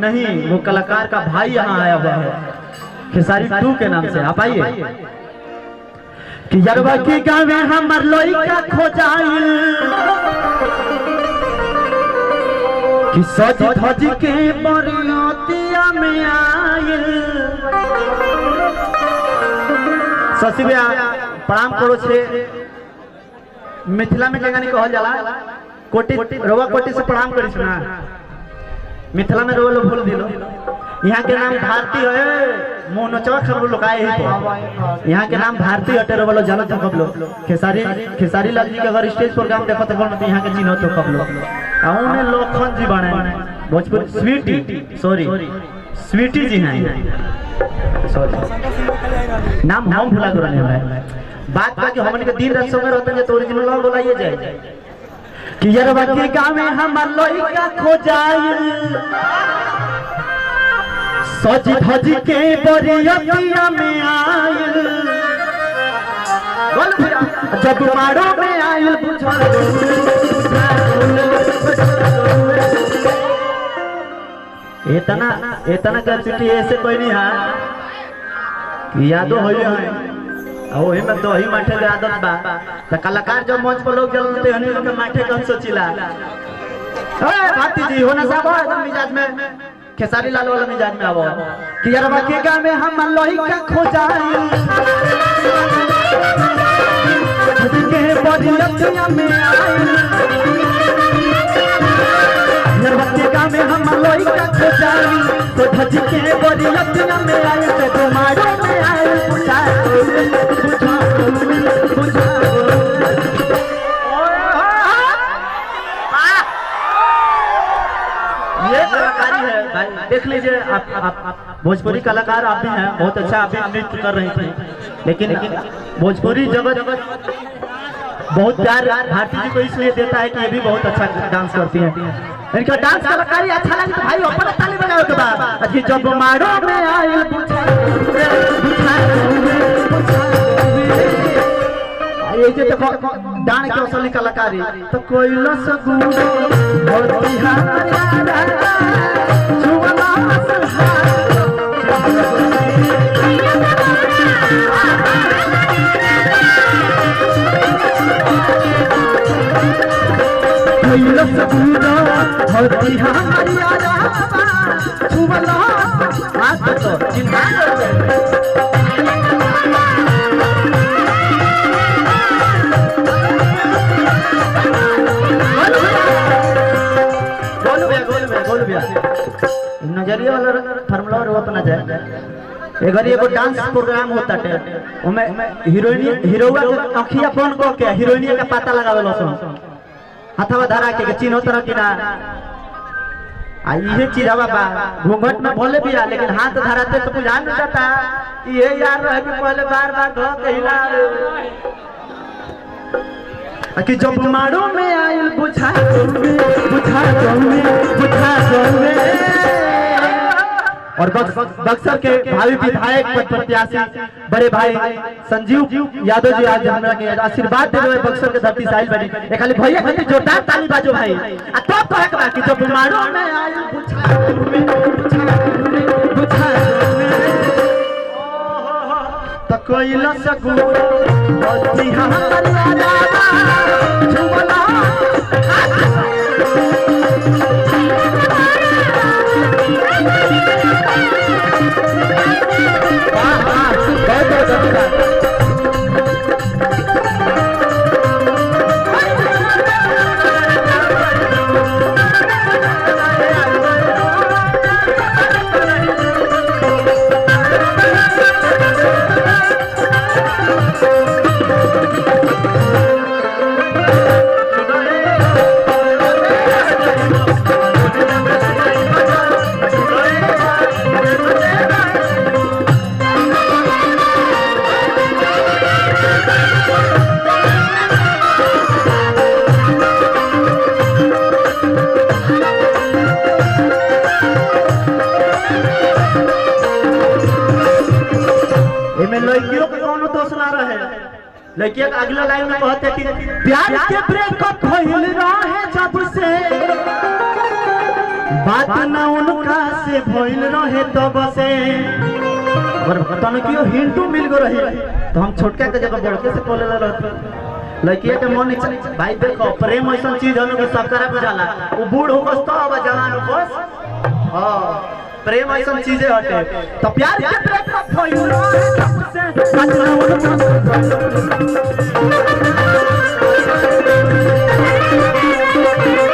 नहीं, वो कलाकार का भाई यहाँ आया हुआ है खेसारी 2 के नाम से। आप आइए। कि यरवा की गाँव हमर लइका खोजाइल कि सज धज के बरियतिया में आइल। शशि भैया प्रणाम करो छे। मिथिला में जगह नहीं कहल जाला कोटी रोवा कोटी से प्रणाम करी सुना। मिथिला में रोवा लोग भूल दिलो। यहाँ के नाम भारती है मोनोचवा खबर लोग आए ही। यहाँ के नाम भारती हटे रोवा लोग जानत हो कब लोग। खेसारी लाल जी के अगर स्टेज प्रोग्राम देखो तो बोल मत यहाँ के चिन्ह तो कब लोग। आऊँ में लोखन जी बने भोजपुर स्वीटी जी हैं। सॉरी नाम भुला कर रहे हैं। बात का कि हमन के दिन रात संगे रहते हैं तो ओरिजिनल नाम बोलाइए जाए कि यरवा के गाँव में हमर लइका खोजाइल सज धज के बरियतिया में आइल। बोल भैया जब मारो में आइल बुझा इतना कैपेसिटी ऐसे कोई नहीं है यादो होइए है ओही में दही माठे के आदत बा। त कलाकार जब मंच पर लोग चलते हनी के माठे कम सोचिला। ए भारती जी होना साहब एकदम मिजाज में खेसारी लाल वाला मिजाज में आवो कि यरवा के गाँव में हम लइका खोजाइल के बरियतिया में आइल। यरवा के गाँव में हम लइका खोजाइल तो धज के बरियतिया में आइल। तो तुम्हारे में आइल बुझा ये कलाकारी है भाई। देख लीजिए आप भोजपुरी कलाकार आप भी हैं, बहुत अच्छा आप भी नृत्य कर रही थी। लेकिन भोजपुरी जगत बहुत प्यार भारती जी को इसलिए देता है कि ये भी बहुत अच्छा डांस करती है। इनका डांस कलाकारी अच्छा लगे तो भाई ऊपर ताली बजाओ के बाद अच्छी जब मारो में आइल ये जे देखो डांस के असली कलाकारी तो कोई लसगुरो होती है जुवला कोई लसगुरो होती है हरियाणा जुवला हाथ तो चिंता नजरिया वाला फार्मूला रो अपना जाए। अगर एगो डांस प्रोग्राम होता है ओमे हीरोइया के अखिया बन को के हीरोइनिया का पता लगावेलो सन हाथवा धरा के चिन्ह तरह की ना आ ये चीज हवा बा घूंघट में भले भी आ लेकिन हाथ धराते तो बुझा नहीं जाता ये यार रह के पहले बार-बार धो के हिला कि जब मारो में आइल बुझा और बक्सर के भावी विधायक प्रत्याशी बड़े भाई संजीव यादव जी आज हमरा के आशीर्वाद दे रहे बक्सर के धरती साहिल बनी एक खाली भैया खातिर जोरदार ताली बाजो भाई। आ तब तो है कि जब मारो में आइल बुझा तो कोई लसगुरो होती हरियाणा जुवला लड़किया अगला लाइन में कहते कि प्यार के ब्रेकअप होइल रहे जब से बात ना उनका से भइल रहे तो बसे और तने कियो हिंटू मिल गो रही तो हम छोटका के जगह बड़के से बोले रहत लड़किया के मन भाई देखो प्रेम ऐसा चीज हनु के सबकरा बुझाला वो बूढ़ हो बस तो अब जवान हो बस हां प्रेम ऐसा चीजें हटे तो प्यार के प्रेम का भइल रहे सबसे बात ना उनका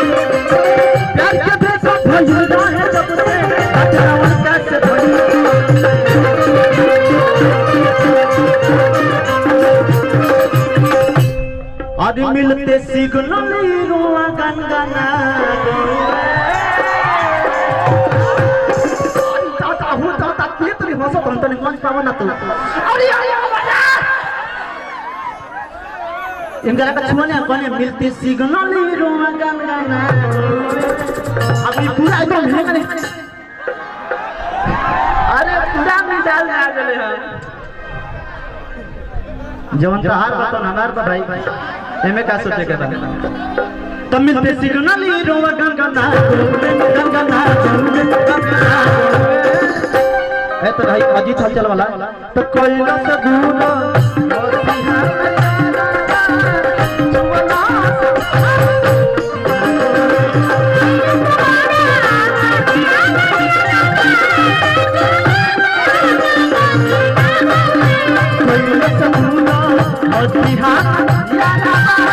प्यार के प्रेम का भइल रहे सबसे बात ना उनका से आदि मिलते सिग्नल रोआ गनगना ताता हूं ताता के तरी हंसो तंतनी कौन पावन तू अरे बजा इनकरा का छुने कोने मिलते सिग्नल रोआ गनगना अभी पूरा एकदम है अरे पूरा मिसाल आ गेले हम जवन का हार बतन हमार बा भाई एमे का सोचे के बा तब मिलते सिग्नल रोवा गनगना है तो भाई अजीत हलचल वाला तो कोयला से दूर और बिहार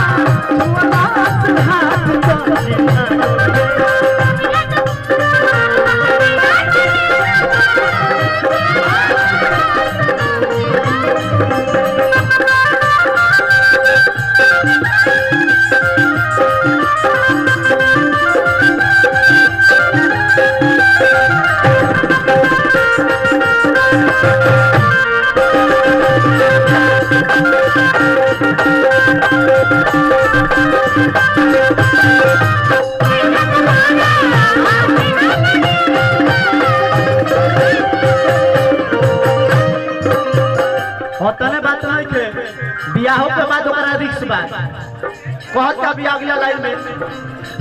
बियाह के बाद ओकरा रिक्स बा कहत का बियाह अगला लाइन में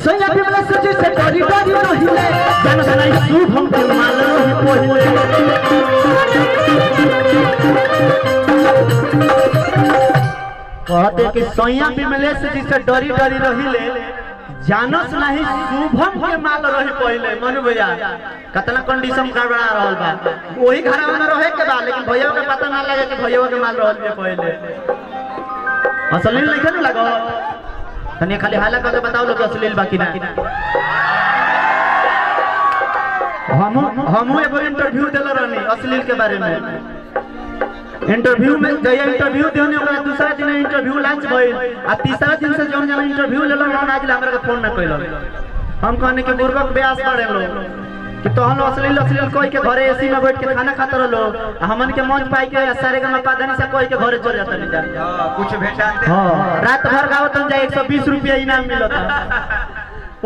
सैया बिमला सजी से डरी डरी रहिले जन सनाई शुभ हम के मान रही पहिले कहते कि सैया बिमला सजी से डरी डरी रहिले जानस नहीं शुभम के माल रही पहिले मनु भैया कितना कंडीशन गड़बड़ा रहल बा वही घर में रहे के बा लेकिन भैया के पता ना लगे कि भैया के माल रहल बे पहिले असलील नहीं न लगो तने खाली हाला करके बताओ लोग असलील बाकी ना हम एगो इंटरव्यू देला रहनी असलील के बारे में इंटरव्यू में जया इंटरव्यू देने ओकरा दूसरा दिन इंटरव्यू लंच भइल आ तीसरा दिन से जोन जन इंटरव्यू लेलो ना आज हमरा के फोन ना कइलो हम कहने के बुर्बक ब्यास पड़े लो कि तोहन असलील असलील कोई के घरे एसी में बैठ के खाना खाता रहो हमन के मन पाई के सारे का पादनी से कोई के घरे चल जाता नहीं जा कुछ भेटाते हां रात भर गावतन जाए 120 रुपया इनाम मिलता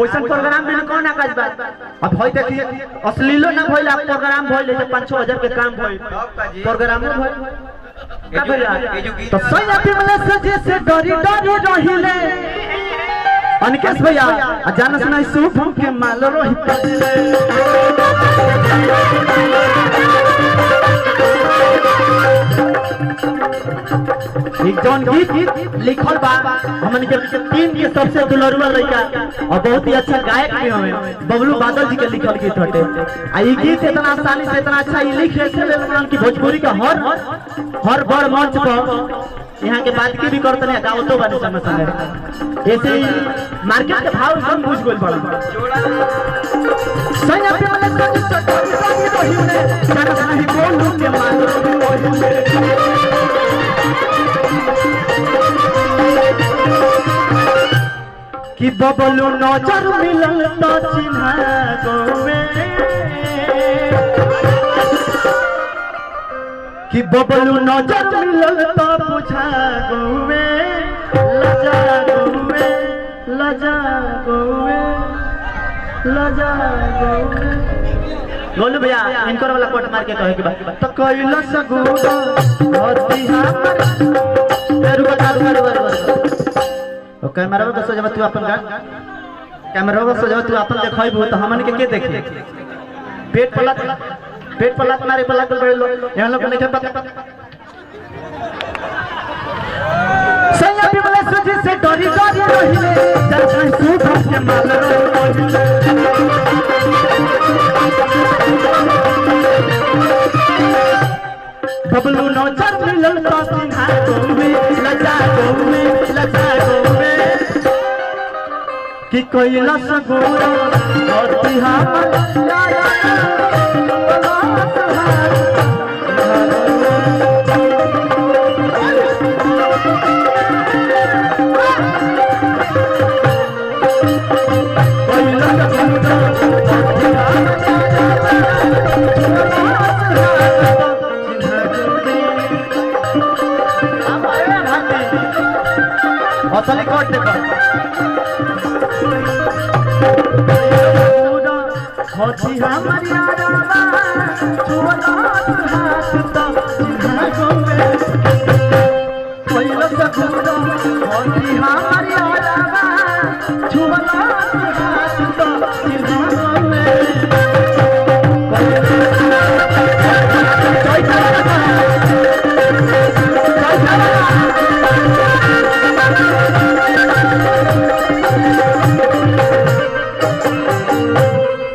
ओइसन प्रोग्राम में कौन आकाश बात अब होई देखिए असलीलो ना भइल आप प्रोग्राम भइल जे 5-6 हजार के काम भइल प्रोग्राम में भइल का भइल तो सैया बिमला सजे से डरी डरी रहिले अनिकेश भैया जानस नहीं शुभ हम के माल रही एक जौन गीत लिखल बा हमन के तीन के सबसे दुलरुआ लड़का और बहुत ही अच्छा गायक भी हमें बबलू बादल जी के लिखल गीत हटे आ ई गीत इतना आसानी से इतना अच्छा ई लिखे से लेकिन की भोजपुरी का हर बड़ मंच पर यहाँ के बात की भी करते हैं गावतो बानी समझ है ऐसे मार्केट के भाव सब बुझ गइल बड़ा सैया पे वाले सब रही ने जाना नहीं बोलू के मान कि बबलू नजर मिलल तो चिन्हा गोवे कि बबलू नजर मिलल तो बुझा गोवे लजा गोवे लजा गोवे लजा गोवे गोलू भैया इनकर वाला कोट मार के कहे कि बात तो कइला सगुदा होती हमर रुक रुक रुक रुक ओ कैमरा में दसो जब तू अपन गा कैमरा को सजाओ तू अपन देखइबो तो हमन के देखे पेट पलट मारे पलट बड़े लोग यहाँ लोग नहीं पता सैया बिमले सुजी से डरी रहिले चल सुख के माल बबलू नौचर मिलल तो सिंहा में लजा में कि कोई लसगुरा और तिहार असली कोट देखो होती हमारी आरामा छुअला हाथ तो जिंदगी में कोई लसगुरा होती हमारी आरामा छुअला हाथ तो जिंदगी में कोई